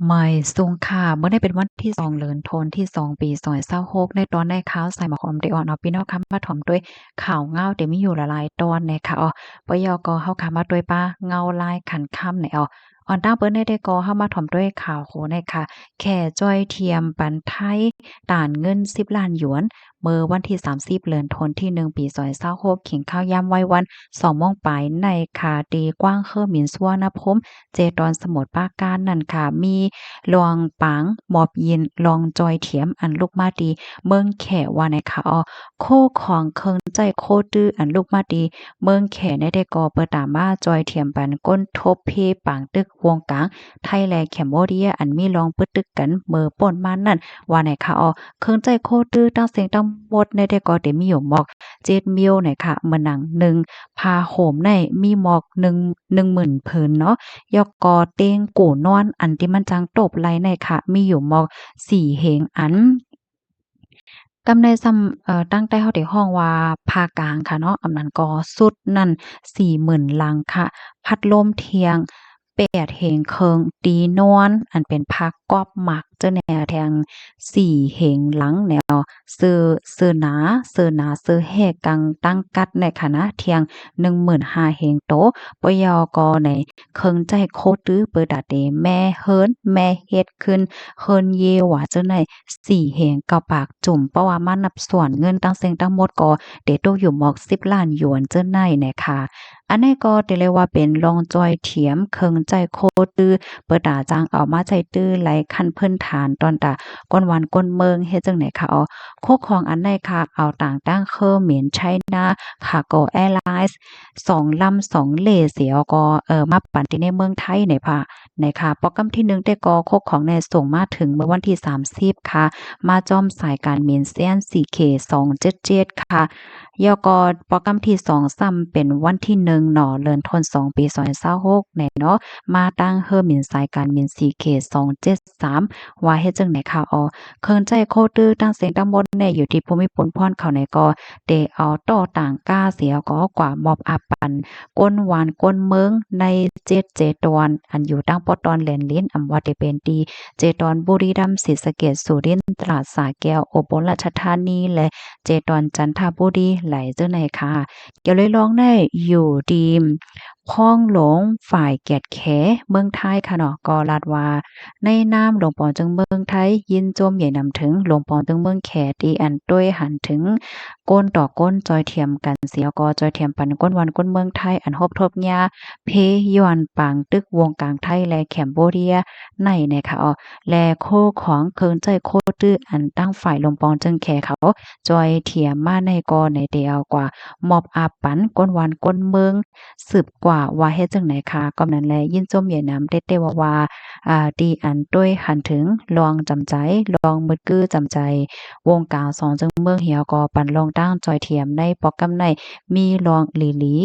ไม่สูงค่ะเมื่อได้เป็นวันที่2เดือนธันวาคมที่2ปี2026ในตอนได้ข่าวใส่หมอกอมได้อ่อนเอาพี่น้องค่ะมาถ่อมด้วยข่าวเงาที่มีอยู่หลายๆตอนนะคะปยก็เฮาค่ะมาด้วยป้าเงาลายขันค่ำในอ่อนตั้งเปิ้นได้ก็เฮามาถ่อมด้วยข่าวโหในค่ะแค่จ้อยเทียมปันไทยต่านเงิน10ล้านหยวนเมื่อวันที่30เดือนธันวาคมที่1ปี2026ขิงข้าวยามไว้วัน2โมงปลายในคาตีกว้างเคอหมินสัวนภูมิเจดอนสมุทรปราการนั่นค่ะมีลองปางหมอบยินลองจอยเถียมอันลูกมาดีเมืองแขว่าในค่ะโคของเคิงใจโคตื้ออันลูกมาดีเมืองแขในได้ก่อเปิดตามมาจอยเถียมปันก้นทบเพปางตึกวงกลางไทยและแคมโบเดียอันมีลองปึดตึกกันเมื่อป่นมานั่นว่าในค่ะเคิงใจโคตื้อตั้งเสียงตั้งหมดในได้ก่อเดมีอยู่หมอก7มิลในค่ะเมื่อหนัง1พาโหมในมีหมอก10,000ผืนเนาะ ยอกกอเต้งกู่นอนอันที่มันจังตบไหลในค่ะมีอยู่หมอก4เหงอันกำในซำตั้งแต่เฮาได้ฮ้องว่าภาคกลางค่ะเนาะอำนั้นก็สุดนั่น40,000ลังค่ะพัดลมเที่ยง8เหงเคิงตีนอนอันเป็นภาคกอบหมักเจ้าแนวแทง4เหงหลังแนวเสื้อหนาเสื้อแหกกังตั้งกัดในคณะเที่ยง15,000เหงโตปยกในเคิงใจโคตื้อเปิดดาเตแม่เฮิรนแม่เฮ็ดขึ้นเฮิรนเยว่าเจ้าใน4แหงเก้าปากจุ่มเพราะว่ามานับส่วนเงินตั้งเซ็งตั้งหมดก็เดตกอยู่หมอก10ล้านหยวนเจ้าในเนี่ยค่ะอันนี้ก็ได้เรียกว่าเป็นรองจอยเถียมเคิงใจโคตื้อเปิดตาจางเอามาใจตื้อไหลขั้นพื้นฐานตอนตาก้นวันก้นเมืองเฮ็ดจังไหนค่ะโคของอันใดค่ะเอาต่างตั้งเคอเหมียนไชน่าคาร์โกแอร์ไลน์2ลำ2เลเสียก็มาปั่นที่ในเมืองไทยในค่ะโปรแกรมที่1ได้ก็โคของในส่งมาถึงเมื่อวันที่30ค่ะมาจอมสายการบินเซียน CK277 ค่ะยกโปรแกรมที่2ซ้ำเป็นวันที่1เนาะเดือนธันวาคมปี2026เนาะมาตั้งเฮอหมินสายการบิน CK273 ว่าเฮ็ดจังไหนค่ะเคินใจโคตื้อตั้งเสียงตั้งบนในอยู่ที่ภูมิพลพรเขาในก็ได้เอาต่อต่างก้าเสียก็กว่ามอบอาปันก้นหวานก้นเมืองในเจตอนอันอยู่ตั้งปอตอนแหลนลิ้นอำว่าได้เป็นดีเจตอนบุรีรัมย์ศรีสะเกษสุรินทร์ตราดสระแก้วอุบลราชธานีและเจตอนจันทบุรีไหลเจ้าไหนค่ะเกี่ยวเลยลองได้อยู่ดีมพ้องหลงฝ่ายแกดแขเมืองไทยค่ะเนาะก็ลาดว่าในนามหลวงปอจึงเมืองไทยยินโจมใหญ่นำถึงหลวงปอจึงเมืองแขตีอันด้วยหันถึงก้นต่อก้นจอยเทียมกันเสียก็จอยเทียมปันก้นวันก้นเมืองไทยอันฮบทบยาเพย้อนปางตึกวงกลางไทยและแคมโบเดียในค่ะแลโคของเคิงใจโคตื้ออันตั้งฝ่ายลมปองจึงแขเขาจอยเทียมมาในกอในเดียวกว่ามอบอาปันก้นวันก้นเมืองสืบกว่าว่าเฮ็ดจังไหนคะก็นั้นแลยินจมใหญ่น้ำเต้ๆว่าดีอันด้วยหันถึงลองจำใจลองมึดกื้อจำใจวงกลางสองจึงเมืองเหี่ยวก็ปันลองตั้งจอยเทียมในโปรแกรมในมีลองหลี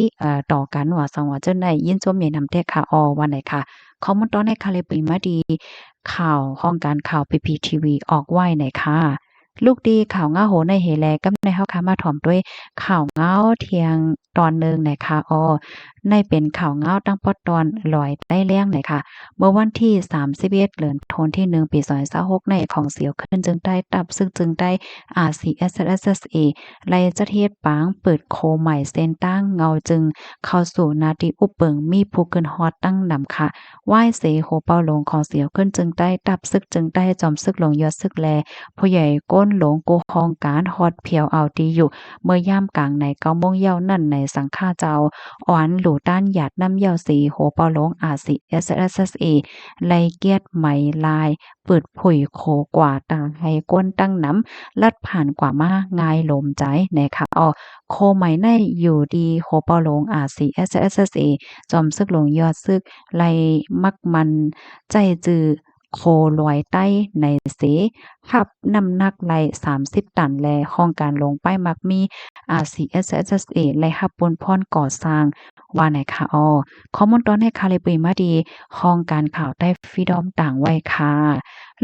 ต่อกันว่าสังว่าเจ้าในยินจมใหญ่น้ำเต้ค่ะวันไหนค่ะข้อมูลตอนในคาลิปริมาดีข่าวห้องการข่าว PPTV ออกไว้ไหนค่ะลูกดีข่าวเงาโหในเฮแลกับในเฮาค่ะมาถ่อมด้วยข่าวเงาเที่ยงตอนหนึ่งไหนค่ะในเป็นข่าวเงาตั้งปอตอนลอยใต้แล้งไหนค่ะเมื่อวันที่31เดือนธันวาคมที่1ปี2026ในของเสียวขึ้นจึงได้ตับซึ่งจึงได้ RCSSA ไล่จัดเฮ็ดปางเปิดโคใหม่เส้นตั้งเงาจึงเข้าสู่นาทีอุปเปิงมีผู้ขึ้นฮอดตั้งนำค่ะไหว้เสโหเป้าลงของเสียวขึ้นจึงได้ตับซึกจึงได้จอมซึกลงยอดซึกแลผู้ใหญ่ก้นหลงโกคองการฮอดเพียวเอาดีอยู่เมื่อย่ามกลางใน9โมงเย้านั่นในสังฆาเจ้าอ่อนหลูต้านหยาดน้ำเย้าสีโหเปาหลงอาสิ SSSA ไล่เกียดไหมลายเปิดผุยโคกว่าต่างให้ก้นตั้งน้ำลัดผ่านกว่ามางายลมใจนะคะโคไหมในอยู่ดีโหเปาหลงอาสิ SSSA จอมซึกหลงยอดซึกไล่มักมันใจจือโคลอยใต้ในเสหับน้ำหนักไหล30ตันแลห้องการลงป้ายมักมี RCSSA และหับปนพรก่อสร้าง ว่าไหนค่ะข้อมูลตอนให้ค่ะเลยปุยมาดีห้องการข่าวใต้ฟรีดอมต่างไว้ค่ะ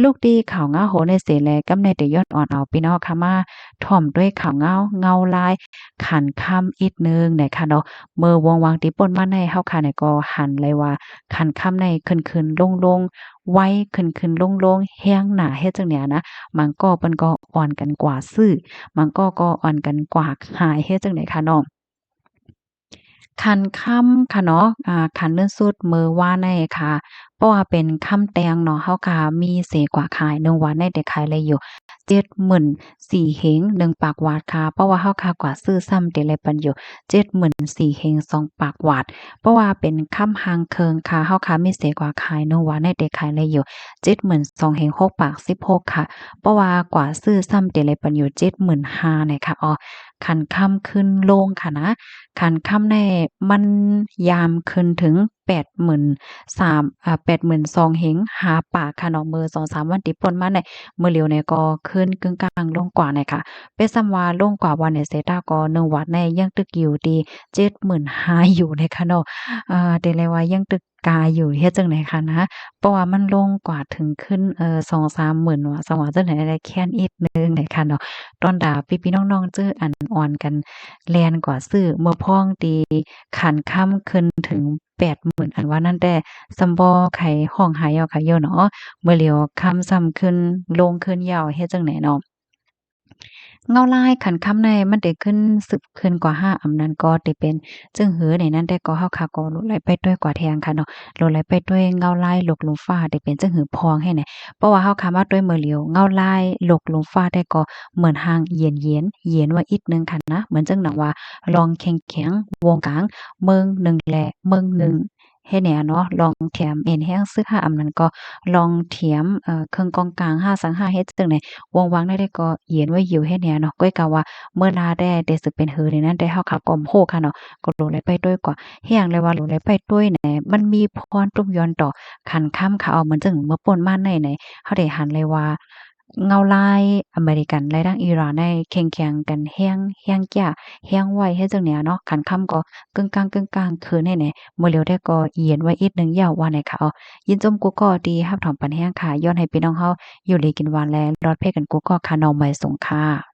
ลูกดีข่าวเงาโหในเสแลกำในแต่ย้อนอ่อนเอาพี่น้องค่ะมาถ่อมด้วยข่าวเงาลายขันค่ำอีกนึงนะคะเนาะเมื่อวงวางติป่นมาในเฮาค่ะเนี่ยก็หันเลยว่าขันค่ำในขึ้นๆลงๆไว้ขึ้นๆลงๆแห้งหน้าเฮ็ดจังเนี่ยนะมันก็เปิ้นก็อ่อนกันกว่าซื้อมันก็อ่อนกันกว่าขายเฮ็ดจังได๋คะน้อง คันค่ำค่ะเนาะคันเลื่อนสุดมื้อวานนี้ค่ะเพราะว่าเป็นค่ำแตงเนาะเฮาก็มีเสกว่าขาย1วันได้แต่ขายเลยอยู่74,000เฮง1ปากหวาดค่ะเพราะว่าเฮาค่ากว่าซื้อซ้ำเต็เลยปันอยู่74,000เฮง2ปากหวาดเพราะว่าเป็นค่ำหางเคิงค่ะเฮาค่ะมีเสกว่าขาย1วันได้แต่ขายเลยอยู่72,000เฮง6ปาก16ค่ะเพราะว่ากว่าซื้อซ้ำเต็เลยปันอยู่75,000เนี่ยค่ะคันค่ำขึ้นลงค่ะนะ คันค่ำในมันยามขึ้นถึง83,000 เฮงหาปากค่ะเนาะมื้อ2-3วันติดป่นมาเนี่ยมื้อเหลียวเนี่ยก็ขึ้นกึ่งกลางลงกว่าเนี่ยค่ะเป็นส่ำว่าลงกว่าวันเนี่ยเซตาก็1วันเนี่ยยังตึกอยู่ที่75,000อยู่เลยค่ะเนาะได้เลยว่ายังตึกกาอยู่เฮ็ดจั่งใดคะนะเพราะว่ามันลงกว่าถึงขึ้น2-3หมื่นว่าจังหวะจั่งใดได้แค้นอีกหนึ่งเนี่ยค่ะเนาะตอนดาพี่ๆน้องๆเจออันอ่อนกัน แล่นกว่าซื้อเมื่อพ้องตีขันค่ำขึ้นถึง80,000อันว่านั่นแต่ซำบ่ไขห้องหายเอาค่ะโยเนาะเมื่อเหลียวค่ำซ้ำขึ้นลงขึ้นยาวเฮ็ดจั่งใดเนาะ เงาลายขันค่ำในมันได้ขึ้นสึกขึ้นกว่า5อำนั้นก็ได้เป็นจึงหือในนั้นได้ก็เฮาค่ะก็หลุดไหลไปด้วยกว่าแทงค่ะเนาะหลุดไหลไปด้วยเงาลายหลกหลุมฟ้าได้เป็นจึงหือพองให้แหน่เพราะว่าเฮาค่ะมาด้วยมือเหลียวเงาลายหลกหลุมฟ้าได้ก็เหมือนหางเย็นไว้อีกหนึ่งค่ะนะเหมือนจังหนังว่าลองแข็งๆวงกลางเมืองหนึ่งแหละเมืองหนึ่งเฮ็ดแหน่เนาะลองแถมเอ็นแห้งซึก5อำนั้นก็ลองเถียมเครื่องกองกลาง5สัง5เฮ็ดจังได วงวางได้ก็เย็นไว้อยู่ให้เนี่ยเนาะก้อยกะว่าเมื่อลาได้สึกเป็นหือในนั้นได้เฮาขับกอมโฮค่ะเนาะก็โลเลยไปด้วยกว่าเฮียงเลยว่าโลเลยไปด้วยแหนมันมีพรตุ้มย้อนต่อขันค่ำค่ะเอาเหมือนจังเมื่อป่นมาในเฮาได้หันเลยว่าเงาลายอเมริกันและทางอิหร่านได้แข่งๆกันแฮงจ้าแฮงไว้เฮ็ดจังเนี่ยเนาะขันค่ำก็กึ่งกลางคืนให้แหนมื้อเร็วได้ก็เย็นไว้อีกหนึ่งยาวว่าไหนค่ะยินจมกูก็ดีรับถอมปันแห้งค่ะย้อนให้พี่น้องเฮาอยู่ลีกินหวานแลรอดเพ่กันกูก็ค่ะน้องใหม่สงค่ะ